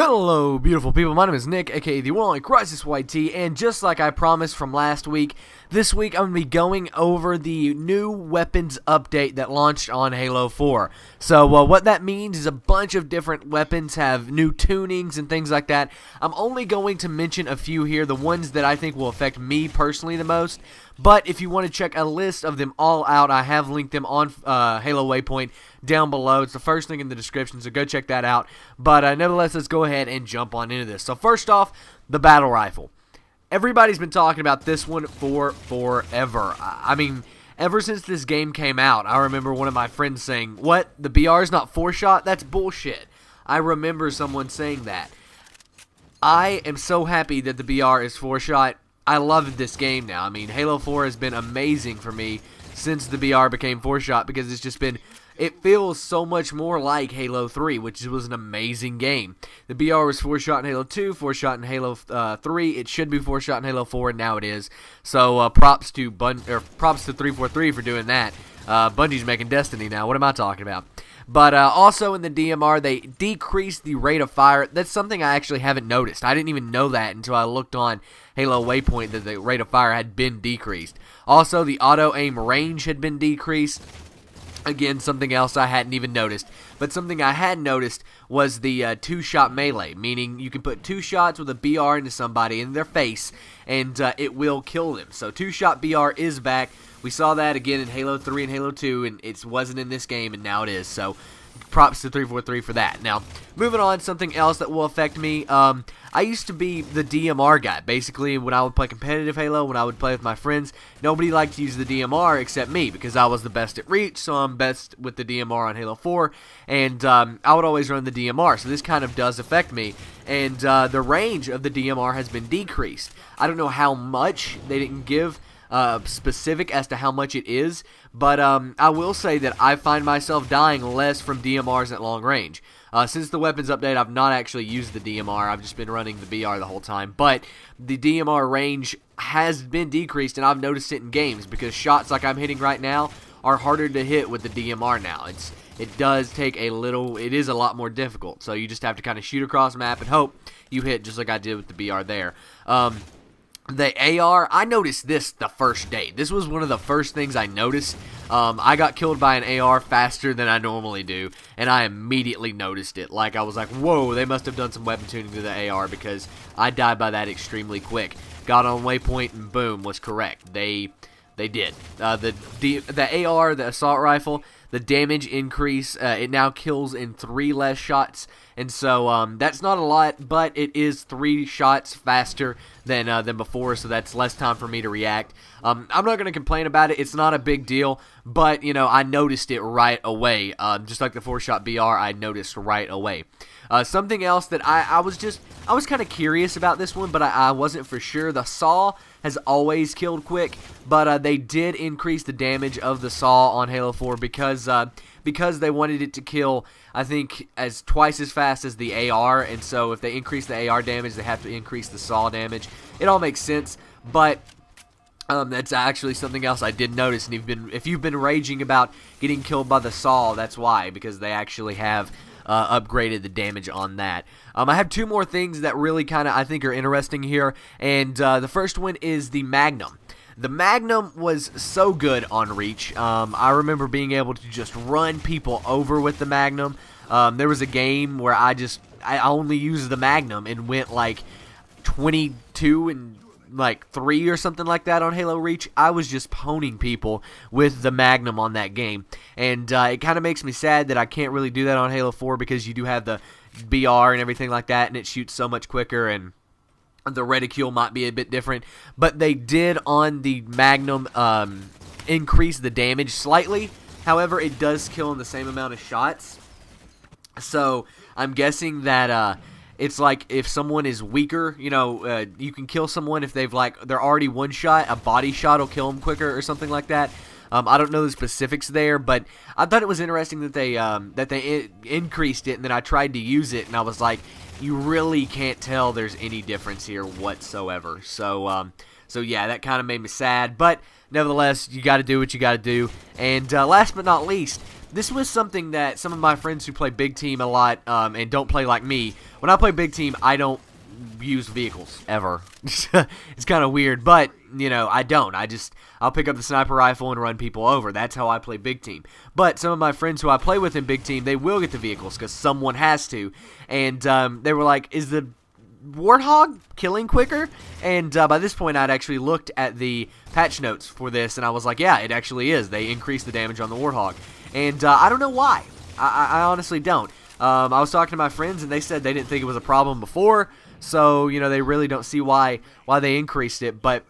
Hello, beautiful people. My name is Nick, aka the one and only Crisis YT, and just like I promised from last week, this week I'm going to be going over the new weapons update that launched on Halo 4. So what that means is a bunch of different weapons have new tunings and things like that. I'm only going to mention a few here, the ones that I think will affect me personally the most. But if you want to check a list of them all out, I have linked them on Halo Waypoint down below. It's the first link in the description, so go check that out. But nevertheless, let's go ahead and jump on into this. So first off, the battle rifle. Everybody's been talking about this one for forever. I mean, ever since this game came out, I remember one of my friends saying, "What? The BR is not 4-shot? That's bullshit." I remember someone saying that. I am so happy that the BR is 4-shot. I love this game now. I mean, Halo 4 has been amazing for me since the BR became 4-shot because it's just been, it feels so much more like Halo 3, which was an amazing game. The BR was 4-shot in Halo 2, 4-shot in Halo 3. It should be 4-shot in Halo 4, and now it is. So props to 343 for doing that. Bungie's making Destiny now. What am I talking about? But also in the DMR, they decreased the rate of fire. That's something I actually haven't noticed. I didn't even know that until I looked on Halo Waypoint that the rate of fire had been decreased. Also, the auto-aim range had been decreased. Again, something else I hadn't even noticed. But something I had noticed was the 2-shot melee, meaning you can put 2 shots with a BR into somebody in their face, and it will kill them. So 2-shot BR is back. We saw that again in Halo 3 and Halo 2, and it wasn't in this game, and now it is. So props to 343 for that. Now, moving on, something else that will affect me. I used to be the DMR guy. Basically, when I would play competitive Halo, when I would play with my friends, nobody liked to use the DMR except me because I was the best at reach, so I'm best with the DMR on Halo 4, and I would always run the DMR, so this kind of does affect me. And the range of the DMR has been decreased. I don't know how much. They didn't give specific as to how much it is, but I will say that I find myself dying less from DMRs at long range. Since the weapons update, I've not actually used the DMR. I've just been running the BR the whole time, but the DMR range has been decreased, and I've noticed it in games because shots like I'm hitting right now are harder to hit with the DMR now. It does take a little, it is a lot more difficult, so you just have to kind of shoot across the map and hope you hit just like I did with the BR there. The AR, I noticed this the first day. This was one of the first things I noticed. I got killed by an AR faster than I normally do, and I immediately noticed it. Like, I was like, whoa, they must have done some weapon tuning to the AR because I died by that extremely quick. Got on Waypoint, and boom, was correct. They did. The AR, the assault rifle, the damage increase, it now kills in 3 less shots, and so that's not a lot, but it is 3 shots faster than before, so that's less time for me to react. I'm not going to complain about it. It's not a big deal, but, you know, I noticed it right away. Just like the 4-shot BR, I noticed right away. Something else that I was kind of curious about this one, but I wasn't for sure. The SAW has always killed quick, but they did increase the damage of the SAW on Halo 4 because they wanted it to kill, I think, twice as fast as the AR, and so if they increase the AR damage, they have to increase the SAW damage. It all makes sense, but that's actually something else I did notice, and if you've been raging about getting killed by the SAW, that's why, because they actually have upgraded the damage on that. I have 2 more things that really kind of I think are interesting here, and the first one is the Magnum. The Magnum was so good on Reach. I remember being able to just run people over with the Magnum. There was a game where I only used the Magnum and went like 22 and like 3 or something like that on Halo Reach. I was just pwning people with the Magnum on that game, and it kind of makes me sad that I can't really do that on Halo 4 because you do have the BR and everything like that, and it shoots so much quicker, and the reticule might be a bit different, but they did on the Magnum increase the damage slightly. However, it does kill in the same amount of shots, so I'm guessing that it's like if someone is weaker, you know, you can kill someone if they're already 1-shot, a body shot will kill them quicker or something like that. I don't know the specifics there, but I thought it was interesting that they increased it, and then I tried to use it, and I was like, you really can't tell there's any difference here whatsoever. So So yeah, that kind of made me sad, but nevertheless, you got to do what you got to do. And last but not least, this was something that some of my friends who play Big Team a lot and don't play like me, when I play Big Team, I don't use vehicles ever. It's kind of weird, but you know, I don't. I'll pick up the sniper rifle and run people over. That's how I play Big Team. But some of my friends who I play with in Big Team, they will get the vehicles because someone has to. And they were like, is the Warthog killing quicker? And by this point, I'd actually looked at the patch notes for this, and I was like, yeah, it actually is. They increased the damage on the Warthog. And I don't know why. I honestly don't. I was talking to my friends, and they said they didn't think it was a problem before. So, you know, they really don't see why they increased it. But,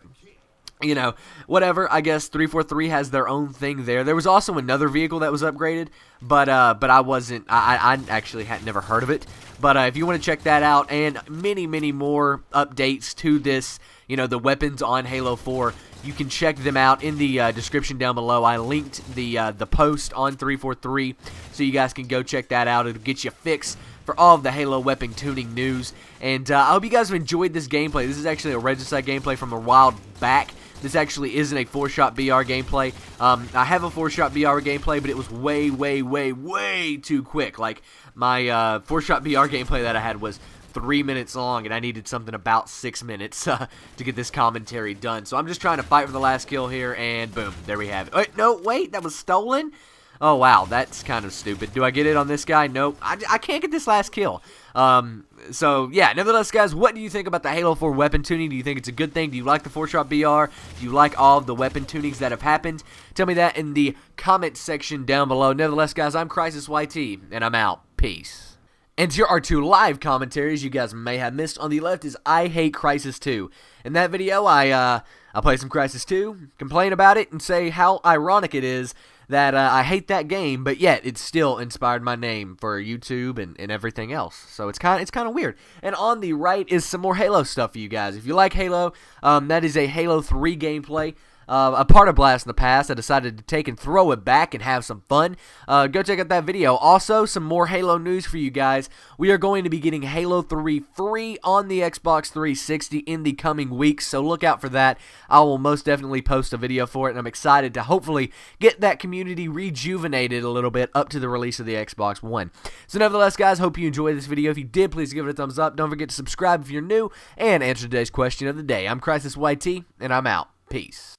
you know, whatever. I guess 343 has their own thing there. There was also another vehicle that was upgraded, but I wasn't. I actually had never heard of it. But if you want to check that out and many, many more updates to this, you know, the weapons on Halo 4, you can check them out in the description down below. I linked the post on 343, so you guys can go check that out. It'll get you a fix for all of the Halo weapon tuning news. And I hope you guys have enjoyed this gameplay. This is actually a Regicide gameplay from a while back. This actually isn't a 4-shot BR gameplay. I have a 4-shot BR gameplay, but it was way, way, way, way too quick. Like, my 4-shot BR gameplay that I had was 3 minutes long, and I needed something about 6 minutes to get this commentary done. So I'm just trying to fight for the last kill here, and boom, there we have it. Wait, no, wait, that was stolen? Oh, wow, that's kind of stupid. Do I get it on this guy? Nope. I can't get this last kill. So, yeah, nevertheless, guys, what do you think about the Halo 4 weapon tuning? Do you think it's a good thing? Do you like the 4-shot BR? Do you like all of the weapon tunings that have happened? Tell me that in the comment section down below. Nevertheless, guys, I'm CrysisYT, and I'm out. Peace. And here are 2 live commentaries you guys may have missed. On the left is I Hate Crysis 2. In that video, I play some Crysis 2, complain about it, and say how ironic it is that I hate that game, but yet it still inspired my name for YouTube and everything else. So it's kind of weird. And on the right is some more Halo stuff for you guys. If you like Halo, that is a Halo 3 gameplay. A part of Blast in the Past. I decided to take and throw it back and have some fun. Go check out that video. Also, some more Halo news for you guys. We are going to be getting Halo 3 free on the Xbox 360 in the coming weeks, so look out for that. I will most definitely post a video for it, and I'm excited to hopefully get that community rejuvenated a little bit up to the release of the Xbox One. So nevertheless, guys, hope you enjoyed this video. If you did, please give it a thumbs up. Don't forget to subscribe if you're new, and answer today's question of the day. I'm CrysisYT, and I'm out. Peace.